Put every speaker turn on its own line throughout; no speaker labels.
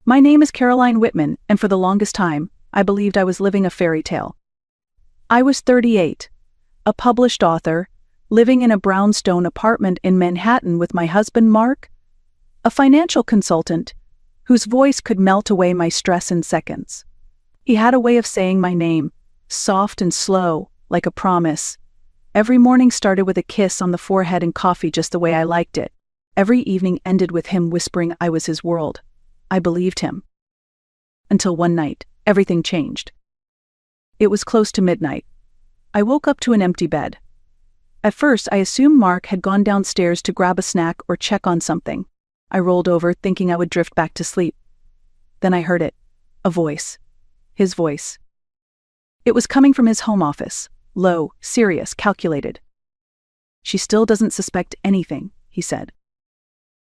My name is Caroline Whitman, and for the longest time, I believed I was living a fairy tale. I was 38, a published author, living in a brownstone apartment in Manhattan with my husband Mark, a financial consultant, whose voice could melt away my stress in seconds. He had a way of saying my name, soft and slow, like a promise. Every morning started with a kiss on the forehead and coffee just the way I liked it. Every evening ended with him whispering I was his world. I believed him. Until one night, everything changed. It was close to midnight. I woke up to an empty bed. At first, I assumed Mark had gone downstairs to grab a snack or check on something. I rolled over, thinking I would drift back to sleep. Then I heard it. A voice. His voice. It was coming from his home office. Low, serious, calculated. "She still doesn't suspect anything," he said.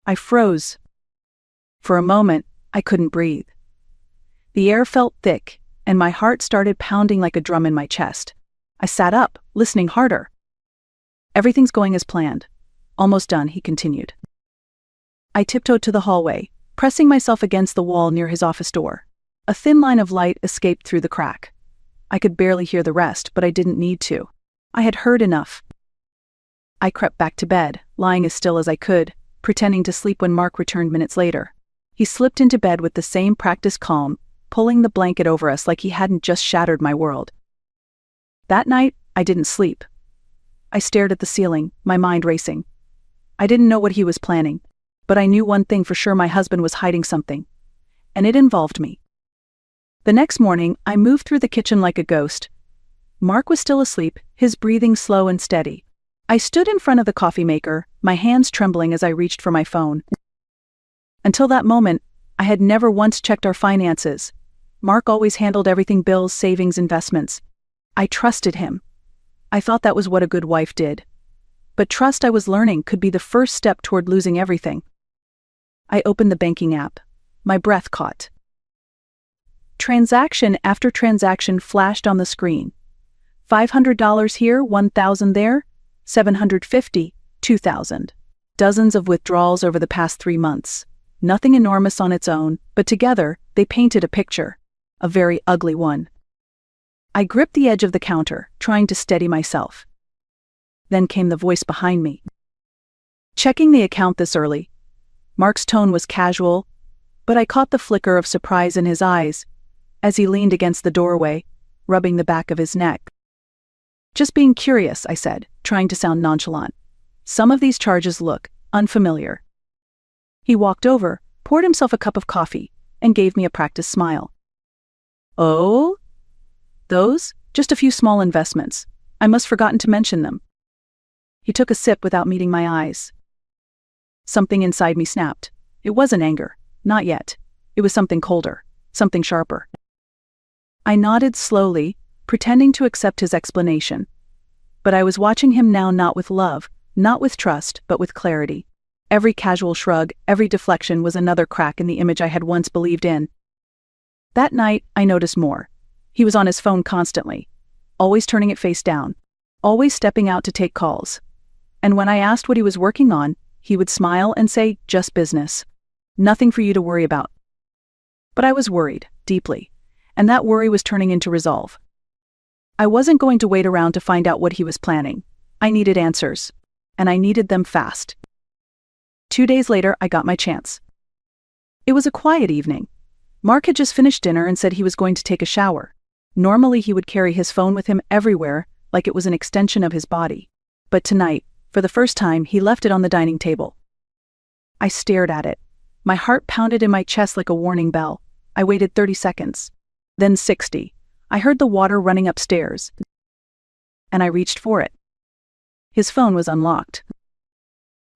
I froze. For a moment, I couldn't breathe. The air felt thick, and my heart started pounding like a drum in my chest. I sat up, listening harder. "Everything's going as planned. Almost done," he continued. I tiptoed to the hallway, pressing myself against the wall near his office door. A thin line of light escaped through the crack. I could barely hear the rest, but I didn't need to. I had heard enough. I crept back to bed, lying as still as I could, pretending to sleep when Mark returned minutes later. He slipped into bed with the same practiced calm, pulling the blanket over us like he hadn't just shattered my world. That night, I didn't sleep. I stared at the ceiling, my mind racing. I didn't know what he was planning, but I knew one thing for sure: my husband was hiding something. And it involved me. The next morning, I moved through the kitchen like a ghost. Mark was still asleep, his breathing slow and steady. I stood in front of the coffee maker, my hands trembling as I reached for my phone. Until that moment, I had never once checked our finances. Mark always handled everything: bills, savings, investments. I trusted him. I thought that was what a good wife did. But trust, I was learning, could be the first step toward losing everything. I opened the banking app. My breath caught. Transaction after transaction flashed on the screen. $500 here, $1,000 there, $750, $2,000. Dozens of withdrawals over the past 3 months. Nothing enormous on its own, but together, they painted a picture. A very ugly one. I gripped the edge of the counter, trying to steady myself. Then came the voice behind me. "Checking the account this early." Mark's tone was casual, but I caught the flicker of surprise in his eyes as he leaned against the doorway, rubbing the back of his neck. "Just being curious," I said, trying to sound nonchalant. "Some of these charges look unfamiliar." He walked over, poured himself a cup of coffee, and gave me a practiced smile. "Oh? Those? Just a few small investments. I must forgotten to mention them." He took a sip without meeting my eyes. Something inside me snapped. It wasn't anger. Not yet. It was something colder. Something sharper. I nodded slowly, pretending to accept his explanation. But I was watching him now, not with love, not with trust, but with clarity. Every casual shrug, every deflection was another crack in the image I had once believed in. That night, I noticed more. He was on his phone constantly, always turning it face down, always stepping out to take calls. And when I asked what he was working on, he would smile and say, "Just business. Nothing for you to worry about." But I was worried, deeply, and that worry was turning into resolve. I wasn't going to wait around to find out what he was planning. I needed answers, and I needed them fast. 2 days later, I got my chance. It was a quiet evening. Mark had just finished dinner and said he was going to take a shower. Normally he would carry his phone with him everywhere, like it was an extension of his body. But tonight, for the first time, he left it on the dining table. I stared at it. My heart pounded in my chest like a warning bell. I waited 30 seconds. Then 60. I heard the water running upstairs. And I reached for it. His phone was unlocked.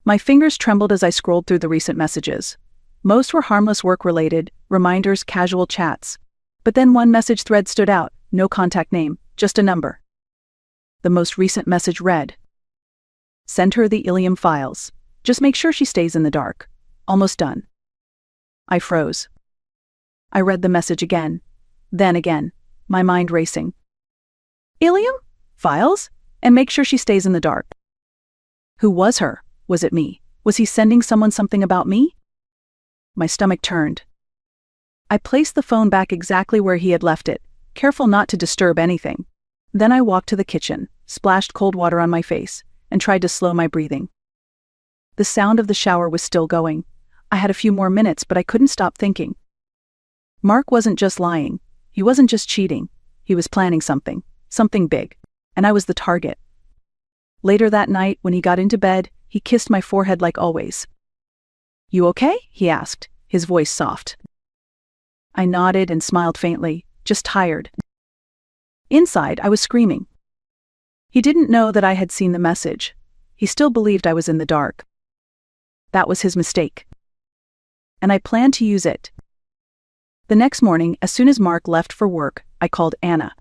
My fingers trembled as I scrolled through the recent messages. Most were harmless work-related, reminders, casual chats. But then one message thread stood out, no contact name, just a number. The most recent message read, "Send her the Ilium files. Just make sure she stays in the dark. Almost done." I froze. I read the message again, then again, my mind racing. Ilium? Files? And make sure she stays in the dark. Who was her? Was it me? Was he sending someone something about me? My stomach turned. I placed the phone back exactly where he had left it, careful not to disturb anything. Then I walked to the kitchen, splashed cold water on my face, and tried to slow my breathing. The sound of the shower was still going. I had a few more minutes, but I couldn't stop thinking. Mark wasn't just lying. He wasn't just cheating. He was planning something big. And I was the target. Later that night, when he got into bed, he kissed my forehead like always. "You okay?" he asked, his voice soft. I nodded and smiled faintly, just tired. Inside, I was screaming. He didn't know that I had seen the message. He still believed I was in the dark. That was his mistake. And I planned to use it. The next morning, as soon as Mark left for work, I called Anna.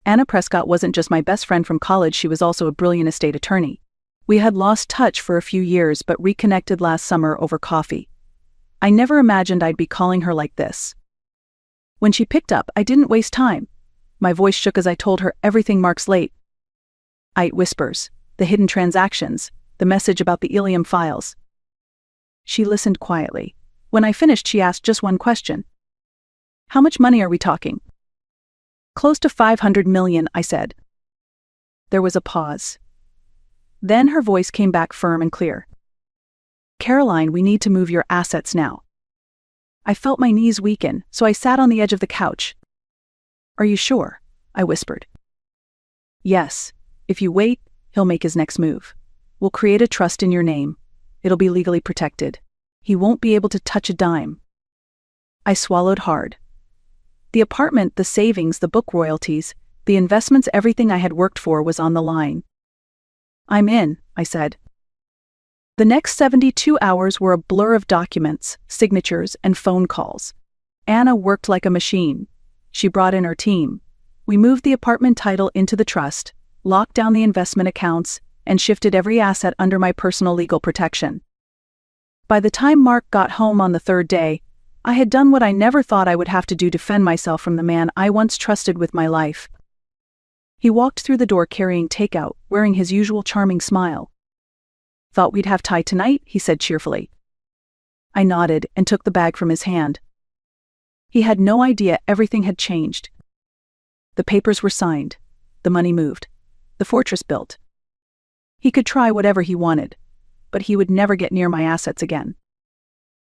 Anna Prescott wasn't just my best friend from college, she was also a brilliant estate attorney. We had lost touch for a few years but reconnected last summer over coffee. I never imagined I'd be calling her like this. When she picked up, I didn't waste time. My voice shook as I told her everything Mark's late. Whispers, the hidden transactions, the message about the Ilium files. She listened quietly. When I finished, she asked just one question. "How much money are we talking?" "Close to 500 million, I said. There was a pause. Then her voice came back firm and clear. "Caroline, we need to move your assets now." I felt my knees weaken, so I sat on the edge of the couch. "Are you sure?" I whispered. "Yes. If you wait, he'll make his next move. We'll create a trust in your name. It'll be legally protected. He won't be able to touch a dime." I swallowed hard. The apartment, the savings, the book royalties, the investments, everything I had worked for was on the line. "I'm in," I said. The next 72 hours were a blur of documents, signatures, and phone calls. Anna worked like a machine. She brought in her team. We moved the apartment title into the trust, locked down the investment accounts, and shifted every asset under my personal legal protection. By the time Mark got home on the third day, I had done what I never thought I would have to do to defend myself from the man I once trusted with my life. He walked through the door carrying takeout, wearing his usual charming smile. "Thought we'd have Thai tonight," he said cheerfully. I nodded and took the bag from his hand. He had no idea everything had changed. The papers were signed. The money moved. The fortress built. He could try whatever he wanted, but he would never get near my assets again.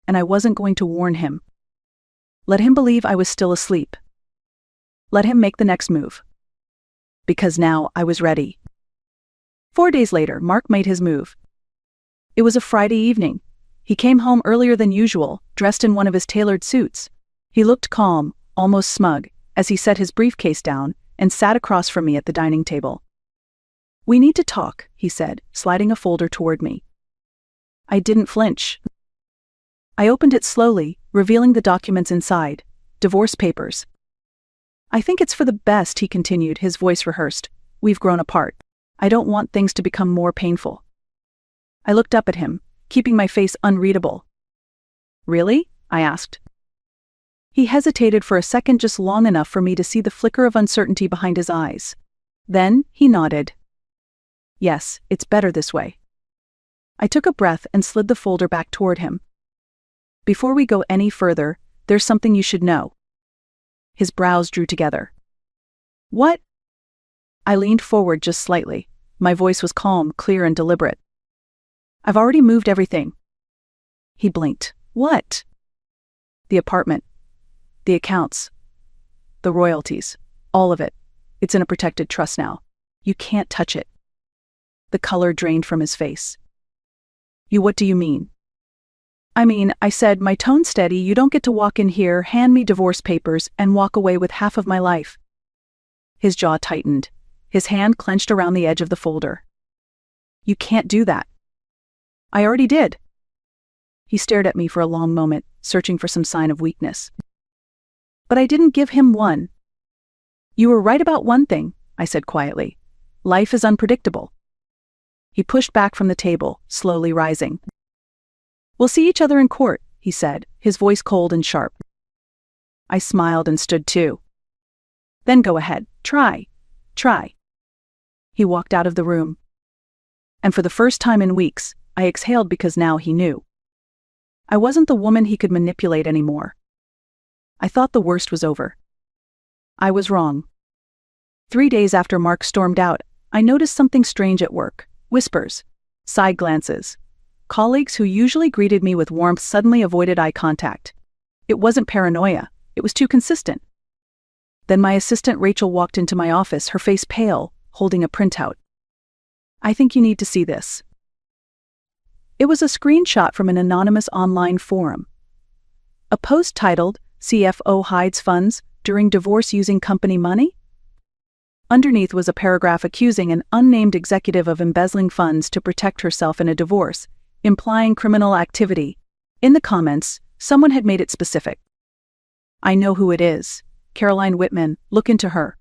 And I wasn't going to warn him. Let him believe I was still asleep. Let him make the next move. Because now I was ready. 4 days later, Mark made his move. It was a Friday evening. He came home earlier than usual, dressed in one of his tailored suits. He looked calm, almost smug, as he set his briefcase down and sat across from me at the dining table. "We need to talk," he said, sliding a folder toward me. I didn't flinch. I opened it slowly, revealing the documents inside, divorce papers. "I think it's for the best," he continued, his voice rehearsed. "We've grown apart. I don't want things to become more painful." I looked up at him, keeping my face unreadable. "Really?" I asked. He hesitated for a second, just long enough for me to see the flicker of uncertainty behind his eyes. Then he nodded. "Yes, it's better this way." I took a breath and slid the folder back toward him. "Before we go any further, there's something you should know." His brows drew together. "What?" I leaned forward just slightly. My voice was calm, clear, and deliberate. "I've already moved everything." He blinked. "What?" "The apartment. The accounts. The royalties. All of it. It's in a protected trust now. You can't touch it." The color drained from his face. What do you mean?" "I mean," I said, my tone steady, "you don't get to walk in here, hand me divorce papers, and walk away with half of my life." His jaw tightened. His hand clenched around the edge of the folder. "You can't do that." "I already did." He stared at me for a long moment, searching for some sign of weakness. But I didn't give him one. "You were right about one thing," I said quietly. "Life is unpredictable." He pushed back from the table, slowly rising. "We'll see each other in court," he said, his voice cold and sharp. I smiled and stood too. "Then go ahead, try. He walked out of the room. And for the first time in weeks, I exhaled because now he knew. I wasn't the woman he could manipulate anymore. I thought the worst was over. I was wrong. 3 days after Mark stormed out, I noticed something strange at work. Whispers. Side glances. Colleagues who usually greeted me with warmth suddenly avoided eye contact. It wasn't paranoia. It was too consistent. Then my assistant Rachel walked into my office, her face pale, holding a printout. "I think you need to see this." It was a screenshot from an anonymous online forum. A post titled, "CFO hides funds during divorce using company money?" Underneath was a paragraph accusing an unnamed executive of embezzling funds to protect herself in a divorce, implying criminal activity. In the comments, someone had made it specific. "I know who it is. Caroline Whitman, look into her."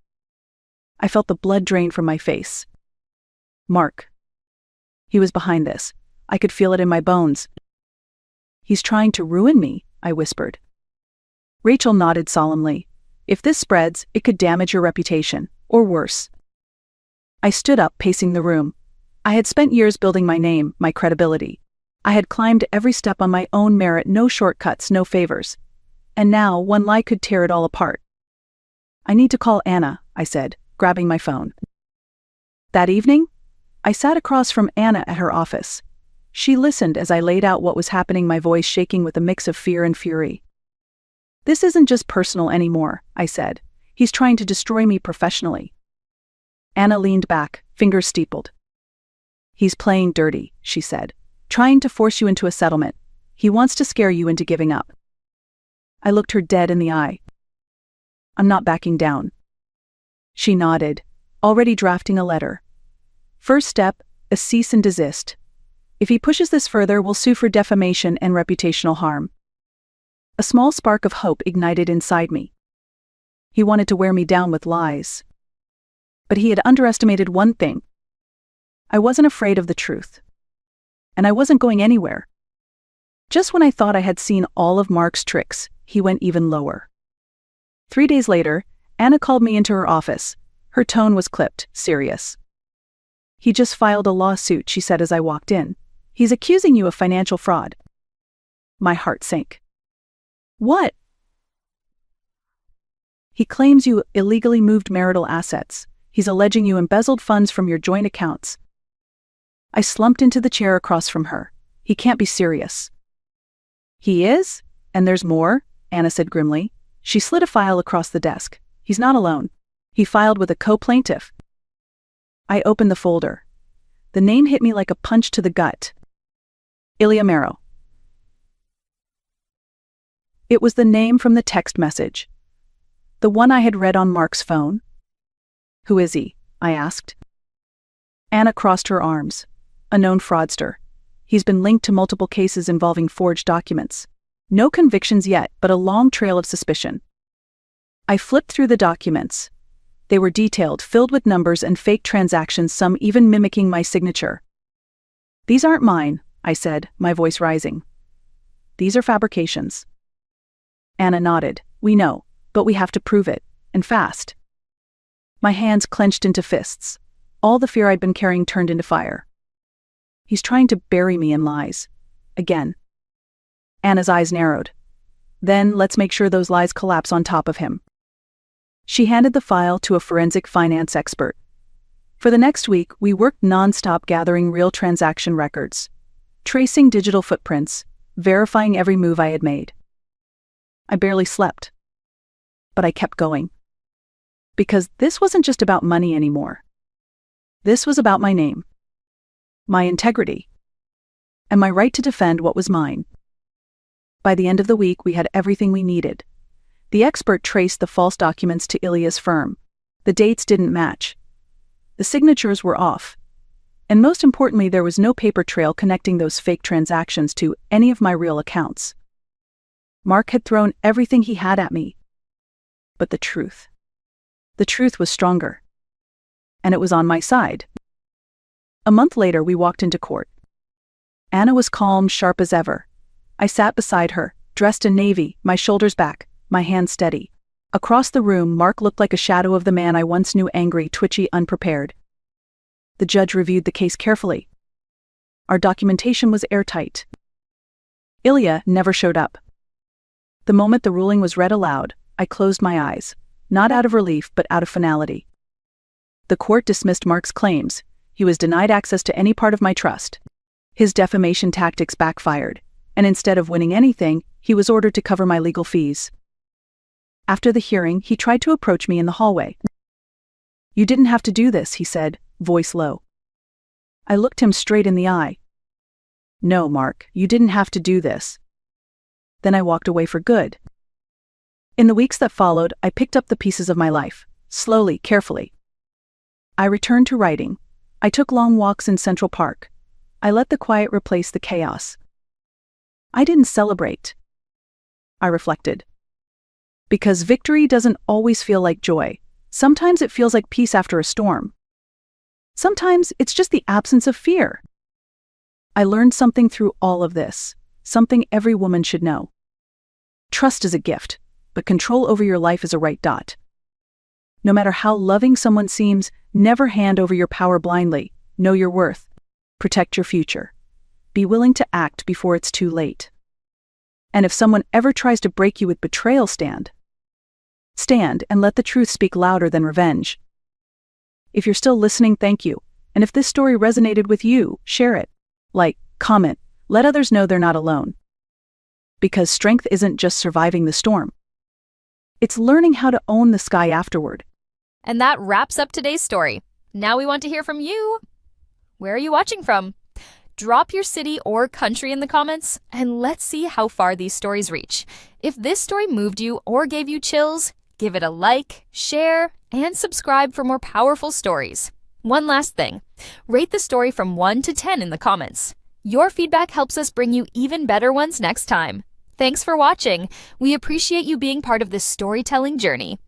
I felt the blood drain from my face. Mark. He was behind this. I could feel it in my bones. "He's trying to ruin me," I whispered. Rachel nodded solemnly. "If this spreads, it could damage your reputation, or worse." I stood up, pacing the room. I had spent years building my name, my credibility. I had climbed every step on my own merit, no shortcuts, no favors. And now, one lie could tear it all apart. "I need to call Anna," I said, grabbing my phone. That evening, I sat across from Anna at her office. She listened as I laid out what was happening, my voice shaking with a mix of fear and fury. "This isn't just personal anymore," I said. "He's trying to destroy me professionally." Anna leaned back, fingers steepled. "He's playing dirty," she said. "Trying to force you into a settlement. He wants to scare you into giving up." I looked her dead in the eye. "I'm not backing down." She nodded, already drafting a letter. "First step, a cease and desist. If he pushes this further, we'll sue for defamation and reputational harm." A small spark of hope ignited inside me. He wanted to wear me down with lies. But he had underestimated one thing. I wasn't afraid of the truth. And I wasn't going anywhere. Just when I thought I had seen all of Mark's tricks, he went even lower. 3 days later, Anna called me into her office. Her tone was clipped, serious. "He just filed a lawsuit," she said as I walked in. "He's accusing you of financial fraud." My heart sank. "What?" "He claims you illegally moved marital assets. He's alleging you embezzled funds from your joint accounts." I slumped into the chair across from her. "He can't be serious." "He is? And there's more," Anna said grimly. She slid a file across the desk. "He's not alone. He filed with a co-plaintiff." I opened the folder. The name hit me like a punch to the gut. Ilya Marrow. It was the name from the text message. The one I had read on Mark's phone. "Who is he?" I asked. Anna crossed her arms. "A known fraudster. He's been linked to multiple cases involving forged documents. No convictions yet, but a long trail of suspicion." I flipped through the documents. They were detailed, filled with numbers and fake transactions, some even mimicking my signature. "These aren't mine," I said, my voice rising. "These are fabrications." Anna nodded. "We know, but we have to prove it, and fast." My hands clenched into fists. All the fear I'd been carrying turned into fire. "He's trying to bury me in lies. Again." Anna's eyes narrowed. "Then let's make sure those lies collapse on top of him." She handed the file to a forensic finance expert. For the next week, we worked nonstop gathering real transaction records, tracing digital footprints, verifying every move I had made. I barely slept. But I kept going. Because this wasn't just about money anymore. This was about my name, my integrity, and my right to defend what was mine. By the end of the week, we had everything we needed. The expert traced the false documents to Ilya's firm. The dates didn't match. The signatures were off. And most importantly, there was no paper trail connecting those fake transactions to any of my real accounts. Mark had thrown everything he had at me. But the truth was stronger. And it was on my side. A month later, we walked into court. Anna was calm, sharp as ever. I sat beside her, dressed in navy, my shoulders back, my hands steady. Across the room, Mark looked like a shadow of the man I once knew, angry, twitchy, unprepared. The judge reviewed the case carefully. Our documentation was airtight. Ilya never showed up. The moment the ruling was read aloud, I closed my eyes, not out of relief but out of finality. The court dismissed Mark's claims. He was denied access to any part of my trust. His defamation tactics backfired, and instead of winning anything, he was ordered to cover my legal fees. After the hearing, he tried to approach me in the hallway. "You didn't have to do this," he said, voice low. I looked him straight in the eye. "No, Mark, you didn't have to do this." Then I walked away for good. In the weeks that followed, I picked up the pieces of my life, slowly, carefully. I returned to writing. I took long walks in Central Park. I let the quiet replace the chaos. I didn't celebrate. I reflected. Because victory doesn't always feel like joy. Sometimes it feels like peace after a storm. Sometimes it's just the absence of fear. I learned something through all of this, something every woman should know. Trust is a gift, but control over your life is a right dot. No matter how loving someone seems, never hand over your power blindly. Know your worth. Protect your future. Be willing to act before it's too late. And if someone ever tries to break you with betrayal, stand and let the truth speak louder than revenge. If you're still listening, thank you. And if this story resonated with you, share it. Like, comment, let others know they're not alone. Because strength isn't just surviving the storm. It's learning how to own the sky afterward.
And that wraps up today's story. Now we want to hear from you. Where are you watching from? Drop your city or country in the comments, and let's see how far these stories reach. If this story moved you or gave you chills, give it a like, share, and subscribe for more powerful stories. One last thing, rate the story from 1 to 10 in the comments. Your feedback helps us bring you even better ones next time. Thanks for watching. We appreciate you being part of this storytelling journey.